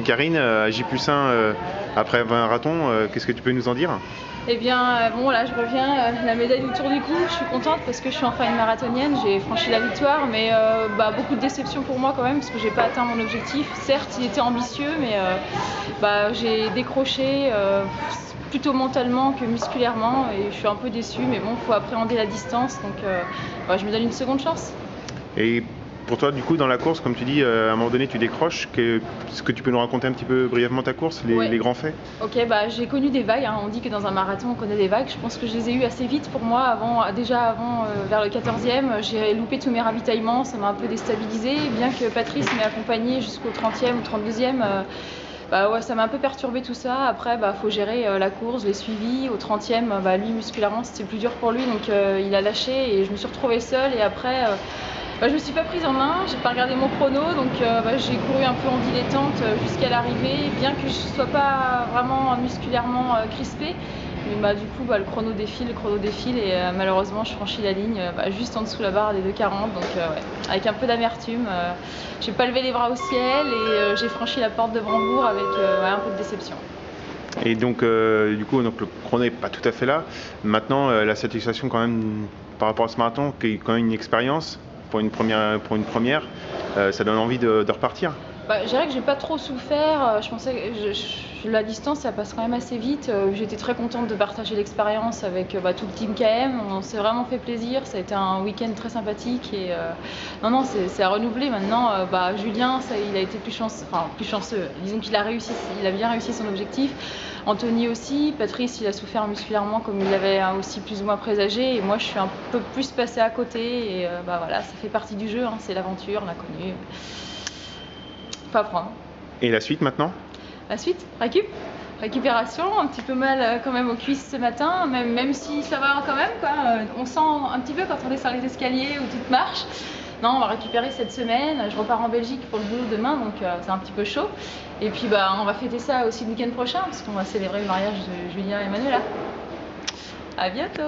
Karine, à J+1, après 20 marathons, qu'est-ce que tu peux nous en dire? Eh bien, bon, là je reviens, la médaille du Tour du Cou, je suis contente parce que je suis enfin une marathonienne, j'ai franchi la victoire, mais beaucoup de déception pour moi quand même parce que j'ai pas atteint mon objectif. Certes, il était ambitieux, mais j'ai décroché plutôt mentalement que musculairement et je suis un peu déçue, mais bon, il faut appréhender la distance, donc je me donne une seconde chance. Et pour toi, du coup, dans la course, comme tu dis, à un moment donné, tu décroches. Est-ce que tu peux nous raconter un petit peu brièvement ta course, Ouais. les grands faits? Ok, j'ai connu des vagues, hein. On dit que dans un marathon on connaît des vagues. Je pense que je les ai eues assez vite pour moi. Déjà avant, vers le 14e, j'ai loupé tous mes ravitaillements, ça m'a un peu déstabilisé. Bien que Patrice m'ait accompagné jusqu'au 30e ou 32e, ça m'a un peu perturbé tout ça. Après, faut gérer la course, je l'ai suivi. Au 30e, lui musculairement c'était plus dur pour lui, donc il a lâché et je me suis retrouvée seule. Et après, je me suis pas prise en main, j'ai pas regardé mon chrono, donc j'ai couru un peu en dilettante jusqu'à l'arrivée, bien que je sois pas vraiment musculairement crispée. Mais du coup, le chrono défile et malheureusement, je franchis la ligne juste en dessous la barre des 2,40. Donc, avec un peu d'amertume, j'ai pas levé les bras au ciel et j'ai franchi la porte de Brandebourg avec un peu de déception. Et donc, du coup, le chrono n'est pas tout à fait là. Maintenant, la satisfaction quand même par rapport à ce marathon, qui est quand même une expérience pour une première, ça donne envie de repartir. Je dirais que j'ai pas trop souffert. Je pensais que la distance ça passe quand même assez vite. J'étais très contente de partager l'expérience avec tout le team KM. On s'est vraiment fait plaisir. Ça a été un week-end très sympathique et non, c'est à renouveler maintenant. Julien, il a été plus chanceux. Disons qu'il a réussi, il a bien réussi son objectif. Anthony aussi. Patrice, il a souffert musculairement comme il l'avait aussi plus ou moins présagé. Et moi, je suis un peu plus passée à côté. Et ça fait partie du jeu. Hein, c'est l'aventure, l'inconnu. Faut apprendre. Et la suite maintenant? La suite, récupération, un petit peu mal quand même aux cuisses ce matin, même si ça va quand même, quoi. On sent un petit peu quand on descend les escaliers ou toute marche. Non, on va récupérer cette semaine. Je repars en Belgique pour le boulot demain, donc c'est un petit peu chaud. Et puis on va fêter ça aussi le week-end prochain, parce qu'on va célébrer le mariage de Julien et Manuela. À bientôt!